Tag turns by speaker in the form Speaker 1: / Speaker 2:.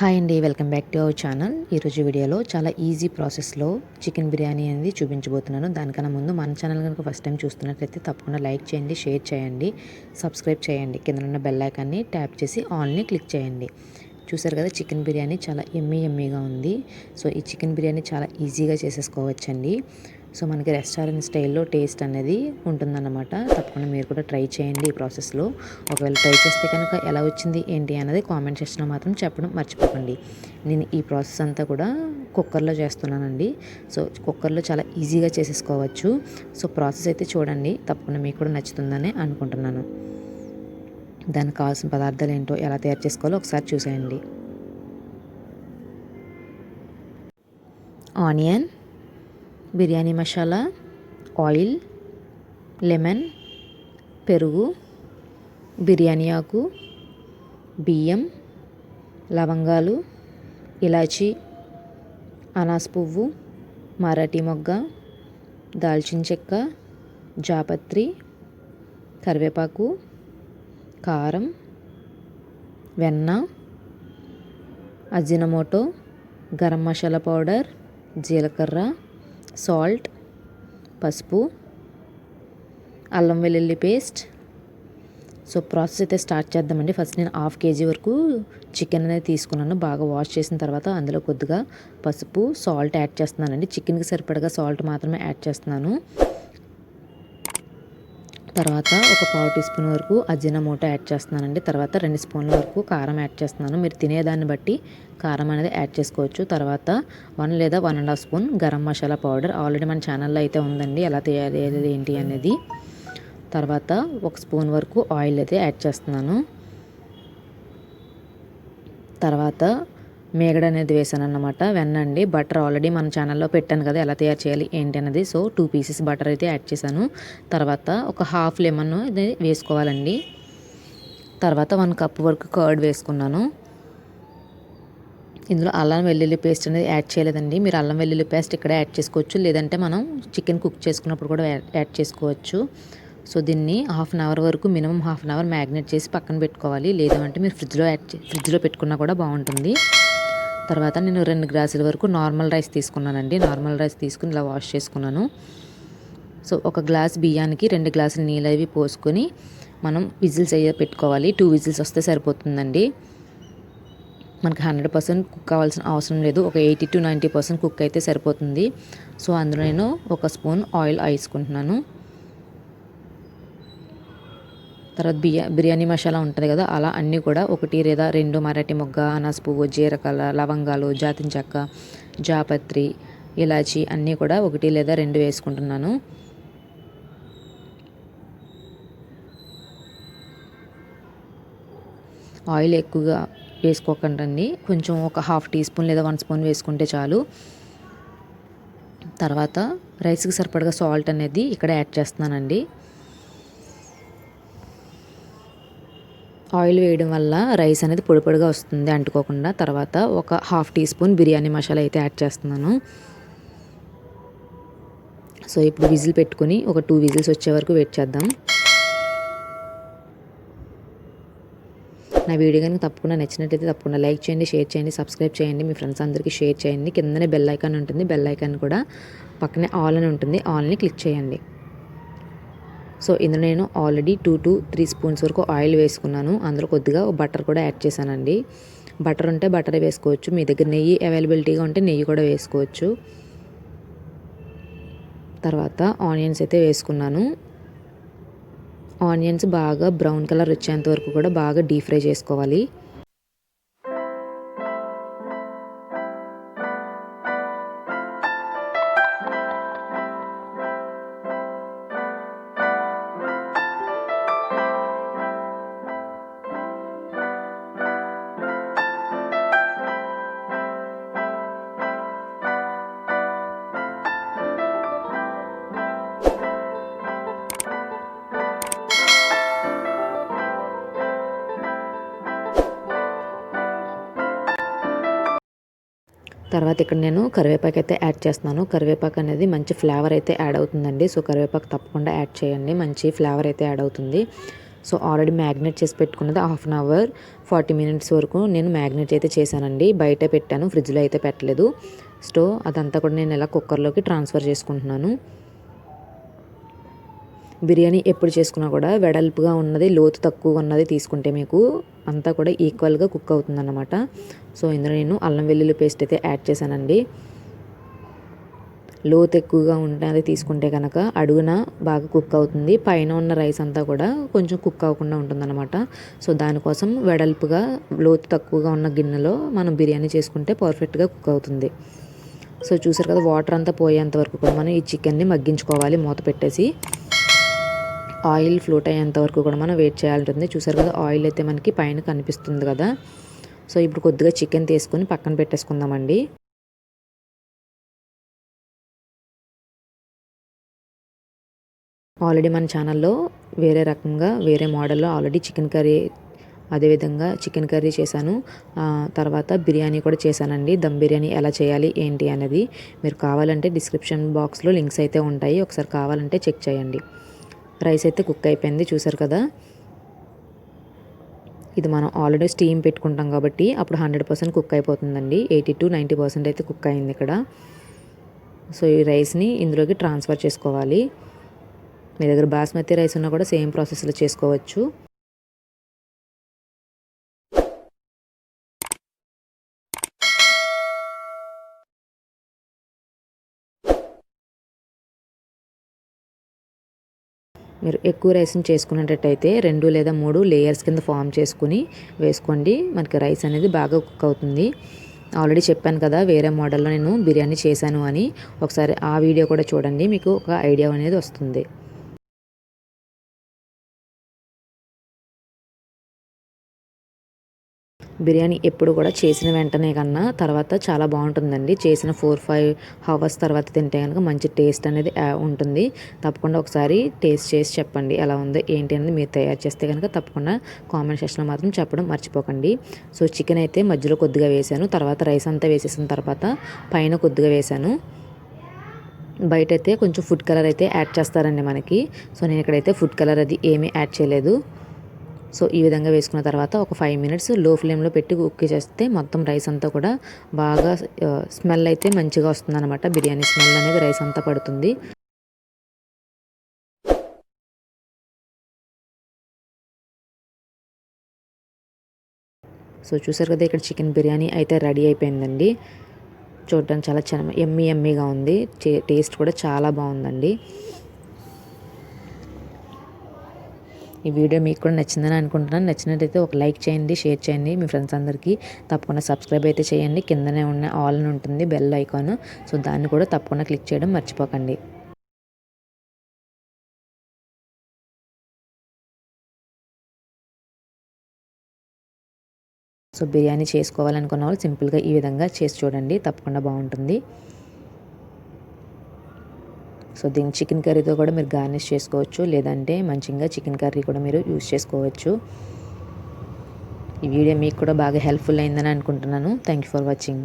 Speaker 1: Hi అండి, welcome back to our channel. ఈరోజు వీడియోలో చాలా ఈజీ ప్రాసెస్లో చికెన్ బిర్యానీ అనేది చూపించబోతున్నాను. దానికన్నా ముందు మన ఛానల్ కనుక ఫస్ట్ టైం చూస్తున్నట్లయితే తప్పకుండా లైక్ చేయండి, షేర్ చేయండి, సబ్స్క్రైబ్ చేయండి. కింద ఉన్న బెల్ ఐకాన్ని ట్యాప్ చేసి ఆల్ని క్లిక్ చేయండి. చూసారు కదా, చికెన్ బిర్యానీ చాలా ఎమ్మీగా ఉంది. సో ఈ చికెన్ బిర్యానీ చాలా ఈజీగా చేసేసుకోవచ్చండి. సో మనకి రెస్టారెంట్ స్టైల్లో టేస్ట్ అనేది ఉంటుందన్నమాట. తప్పకుండా మీరు కూడా ట్రై చేయండి ఈ ప్రాసెస్లో. ఒకవేళ ట్రై చేస్తే కనుక ఎలా వచ్చింది ఏంటి అన్నది కామెంట్ సెక్షన్లో మాత్రం చెప్పడం మర్చిపోకండి. నేను ఈ ప్రాసెస్ అంతా కూడా కుక్కర్లో చేస్తున్నానండి. సో కుక్కర్లో చాలా ఈజీగా చేసేసుకోవచ్చు. సో ప్రాసెస్ అయితే చూడండి, తప్పకుండా మీకు కూడా నచ్చుతుందని అనుకుంటున్నాను. దానికి కావాల్సిన పదార్థాలు ఏంటో, ఎలా తయారు చేసుకోవాలో ఒకసారి చూసేయండి. Onion, biryani masala, oil, lemon, పెరుగు, బిర్యానీ ఆకు, బియ్యం, లవంగాలు, ఇలాచి, అనాస పువ్వు, మరాఠీ మొగ్గ, దాల్చిన చెక్క, జాపత్రి, కరివేపాకు, కారం, వెన్న, అజినమోటో, గరం మసాలా పౌడర్, జీలకర్ర, సాల్ట్, పసుపు, అల్లం వెల్లుల్లి పేస్ట్. సో ప్రాసెస్ అయితే స్టార్ట్ చేద్దామండి. ఫస్ట్ నేను 1/2 kg వరకు చికెన్ అనేది తీసుకున్నాను. బాగా వాష్ చేసిన తర్వాత అందులో కొద్దిగా పసుపు, సాల్ట్ యాడ్ చేస్తున్నానండి. చికెన్కి సరిపడగా సాల్ట్ మాత్రమే యాడ్ చేస్తున్నాను. తర్వాత ఒక 1/4 టీ స్పూన్ వరకు అజినమోటో యాడ్ చేస్తున్నానండి. తర్వాత 2 స్పూన్ల వరకు కారం యాడ్ చేస్తున్నాను. మీరు తినేదాన్ని బట్టి కారం అనేది యాడ్ చేసుకోవచ్చు. తర్వాత 1 లేదా 1.5 spoon garam masala powder already మన ఛానల్లో అయితే ఉందండి, ఎలా తయారు ఏంటి అనేది. తర్వాత 1 స్పూన్ వరకు ఆయిల్ అయితే యాడ్ చేస్తున్నాను. తర్వాత మేగడ అనేది వేసాను అన్నమాట. వెన్న అండి, బటర్ ఆల్రెడీ మన ఛానల్లో పెట్టాను కదా ఎలా తయారు చేయాలి ఏంటి అనేది. సో 2 పీసెస్ బటర్ అయితే యాడ్ చేశాను. తర్వాత ఒక హాఫ్ లెమన్ ఇది వేసుకోవాలండి. తర్వాత 1 కప్ వరకు కర్డ్ వేసుకున్నాను. ఇందులో అల్లం వెల్లుల్లి పేస్ట్ అనేది యాడ్ చేయలేదండి. మీరు అల్లం వెల్లుల్లి పేస్ట్ ఇక్కడే యాడ్ చేసుకోవచ్చు, లేదంటే మనం చికెన్ కుక్ చేసుకున్నప్పుడు కూడా యాడ్ చేసుకోవచ్చు. సో దీన్ని minimum half an hour marinate చేసి పక్కన పెట్టుకోవాలి. లేదంటే మీరు ఫ్రిడ్జ్లో పెట్టుకున్నా కూడా బాగుంటుంది. తర్వాత నేను 2 గ్లాసుల వరకు నార్మల్ రైస్ తీసుకున్నానండి. నార్మల్ రైస్ తీసుకుని ఇలా వాష్ చేసుకున్నాను. సో 1 గ్లాస్ బియ్యానికి 2 గ్లాసుల నీళ్ళు అవి పోసుకొని మనం విజిల్స్ పెట్టుకోవాలి. 2 విజిల్స్ వస్తే సరిపోతుందండి. మనకి 100% కుక్ కావాల్సిన అవసరం లేదు. ఒక 80 to 90% కుక్ అయితే సరిపోతుంది. సో అందులో నేను 1 స్పూన్ ఆయిల్ వేసుకుంటున్నాను. తర్వాత బిర్యానీ మసాలా ఉంటుంది కదా, అలా అన్నీ కూడా 1 లేదా 2 మరాఠీ మొగ్గ, అనాస పువ్వు, జీలకర్ర, లవంగాలు, జాతిన చెక్క, జాపత్రి, ఇలాచి అన్నీ కూడా 1 లేదా 2 వేసుకుంటున్నాను. ఆయిల్ ఎక్కువగా వేసుకోకండి, కొంచెం ఒక 1/2 టీ స్పూన్ లేదా 1 స్పూన్ వేసుకుంటే చాలు. తర్వాత రైస్కి సరిపడగా సాల్ట్ అనేది ఇక్కడ యాడ్ చేస్తున్నానండి. ఆయిల్ వేయడం వల్ల రైస్ అనేది పొడిగా వస్తుంది అంటుకోకుండా. తర్వాత ఒక 1/2 టీ స్పూన్ బిర్యానీ మసాలా అయితే యాడ్ చేస్తున్నాను. సో ఇప్పుడు విజిల్ పెట్టుకుని ఒక 2 విజిల్స్ వచ్చే వరకు వెయిట్ చేద్దాం. నా వీడియో కనుక తప్పకుండా నచ్చినట్లయితే తప్పకుండా లైక్ చేయండి, షేర్ చేయండి, సబ్స్క్రైబ్ చేయండి, మీ ఫ్రెండ్స్ అందరికీ షేర్ చేయండి. కిందనే బెల్ ఐకాన్ ఉంటుంది, బెల్ ఐకాన్ కూడా పక్కనే ఆల్ అని ఉంటుంది, ఆల్ని క్లిక్ చేయండి. సో ఇందులో నేను ఆల్రెడీ 2 to 3 స్పూన్స్ వరకు ఆయిల్ వేసుకున్నాను. అందులో కొద్దిగా బటర్ కూడా యాడ్ చేశానండి. బటర్ ఉంటే బటర్ వేసుకోవచ్చు, మీ దగ్గర నెయ్యి అవైలబిలిటీగా ఉంటే నెయ్యి కూడా వేసుకోవచ్చు. తర్వాత ఆనియన్స్ అయితే వేసుకున్నాను. ఆనియన్స్ బాగా బ్రౌన్ కలర్ వచ్చేంత వరకు కూడా బాగా డీప్ ఫ్రై చేసుకోవాలి. తర్వాత ఇక్కడ నేను కరివేపాకు అయితే యాడ్ చేస్తున్నాను. కరివేపాకు అనేది మంచి ఫ్లేవర్ అయితే యాడ్ అవుతుందండి. సో కరివేపాకు తప్పకుండా యాడ్ చేయండి, మంచి ఫ్లేవర్ అయితే యాడ్ అవుతుంది. సో ఆల్రెడీ మ్యాగ్నేట్ చేసి పెట్టుకున్నది 1/2 అవర్ 40 మినిట్స్ వరకు నేను మ్యాగ్నేట్ అయితే చేశానండి. బయట పెట్టాను, ఫ్రిడ్జ్లో అయితే పెట్టలేదు. అదంతా కూడా నేను ఇలా కుక్కర్లోకి ట్రాన్స్ఫర్ చేసుకుంటున్నాను. బిర్యానీ ఎప్పుడు చేసుకున్నా కూడా వెడల్పుగా ఉన్నది, లోతు తక్కువగా ఉన్నది తీసుకుంటే మీకు అంతా కూడా ఈక్వల్గా కుక్ అవుతుందన్నమాట. సో ఇందులో నేను అల్లం వెల్లుల్లి పేస్ట్ అయితే యాడ్ చేశానండి. లోతు ఎక్కువగా ఉన్నది తీసుకుంటే కనుక అడుగున బాగా కుక్ అవుతుంది, పైన ఉన్న రైస్ అంతా కూడా కొంచెం కుక్ అవ్వకుండా ఉంటుందన్నమాట. సో దానికోసం వెడల్పుగా లోతు తక్కువగా ఉన్న గిన్నెలో మనం బిర్యానీ చేసుకుంటే పర్ఫెక్ట్గా కుక్ అవుతుంది. సో చూసారు కదా, వాటర్ అంతా పోయేంత వరకు కూడా మనం ఈ చికెన్ని మగ్గించుకోవాలి. మూత పెట్టేసి ఆయిల్ ఫ్లోట్ అయ్యేంత వరకు కూడా మనం వెయిట్ చేయాల్సి ఉంటుంది. చూసారు కదా, ఆయిల్ అయితే మనకి పైన కనిపిస్తుంది కదా. సో ఇప్పుడు కొద్దిగా చికెన్ తీసుకొని పక్కన పెట్టేసుకుందామండి. ఆల్రెడీ మన ఛానల్లో వేరే రకంగా వేరే మోడల్లో ఆల్రెడీ చికెన్ కర్రీ, అదేవిధంగా చికెన్ కర్రీ చేశాను. తర్వాత బిర్యానీ కూడా చేశానండి. దమ్ బిర్యానీ ఎలా చేయాలి ఏంటి అనేది మీరు కావాలంటే డిస్క్రిప్షన్ బాక్స్లో లింక్స్ అయితే ఉంటాయి, ఒకసారి కావాలంటే చెక్ చేయండి. రైస్ అయితే కుక్ అయిపోయింది, చూసారు కదా. ఇది మనం ఆల్రెడీ స్టీమ్ పెట్టుకుంటాం కాబట్టి అప్పుడు 100% కుక్ అయిపోతుందండి. 80 to 90% అయితే కుక్ అయింది ఇక్కడ. సో ఈ రైస్ని ఇందులోకి ట్రాన్స్ఫర్ చేసుకోవాలి. మీ దగ్గర బాస్మతి రైస్ ఉన్నా కూడా సేమ్ ప్రాసెస్లో చేసుకోవచ్చు. మీరు ఎక్కువ రైస్ని చేసుకునేటట్టయితే 2 లేదా 3 లేయర్స్ కింద ఫామ్ చేసుకుని వేసుకోండి. మనకి రైస్ అనేది బాగా కుక్ అవుతుంది. ఆల్రెడీ చెప్పాను కదా వేరే మోడల్లో నేను బిర్యానీ చేశాను అని. ఒకసారి ఆ వీడియో కూడా చూడండి, మీకు ఒక ఐడియా అనేది వస్తుంది. బిర్యానీ ఎప్పుడు కూడా చేసిన వెంటనే కన్నా తర్వాత చాలా బాగుంటుందండి. చేసిన 4-5 అవర్స్ తర్వాత తింటే కనుక మంచి టేస్ట్ అనేది ఉంటుంది. తప్పకుండా ఒకసారి టేస్ట్ చేసి చెప్పండి ఎలా ఉందో ఏంటి అనేది. మీరు తయారు చేస్తే కనుక తప్పకుండా కామెంట్ సెక్షన్లో మాత్రం చెప్పడం మర్చిపోకండి. సో చికెన్ అయితే మధ్యలో కొద్దిగా వేసాను, తర్వాత రైస్ అంతా వేసేసిన తర్వాత పైన కొద్దిగా వేసాను. బయట అయితే కొంచెం ఫుడ్ కలర్ అయితే యాడ్ చేస్తారండి మనకి. సో నేను ఇక్కడైతే ఫుడ్ కలర్ అది ఏమీ యాడ్ చేయలేదు. సో ఈ విధంగా వేసుకున్న తర్వాత ఒక 5 మినిట్స్ లో ఫ్లేమ్లో పెట్టి కుక్ చేస్తే మొత్తం రైస్ అంతా కూడా బాగా స్మెల్ అయితే మంచిగా వస్తుంది అనమాట. బిర్యానీ స్మెల్ అనేది రైస్ అంతా పడుతుంది. సో చూసారు కదా, ఇక్కడ చికెన్ బిర్యానీ అయితే రెడీ అయిపోయిందండి. చూడడానికి చాలా ఎమ్మీగా ఉంది, టేస్ట్ కూడా చాలా బాగుందండి. ఈ వీడియో మీకు కూడా నచ్చిందని అనుకుంటున్నాను. నచ్చినట్టయితే ఒక లైక్ చేయండి, షేర్ చేయండి మీ ఫ్రెండ్స్ అందరికీ. తప్పకుండా సబ్స్క్రైబ్ అయితే చేయండి. కిందనే ఉన్న ఆల్ అని ఉంటుంది బెల్ ఐకాన్. సో దాన్ని కూడా తప్పకుండా క్లిక్ చేయడం మర్చిపోకండి. సో బిర్యానీ చేసుకోవాలనుకున్న వాళ్ళు సింపుల్గా ఈ విధంగా చేసి చూడండి, తప్పకుండా బాగుంటుంది. సో దీన్ని చికెన్ కర్రీతో కూడా మీరు గార్నిష్ చేసుకోవచ్చు, లేదంటే మంచిగా చికెన్ కర్రీ కూడా మీరు యూస్ చేసుకోవచ్చు. ఈ వీడియో మీకు కూడా బాగా హెల్ప్ఫుల్ అయిందని అనుకుంటున్నాను. Thank you for watching.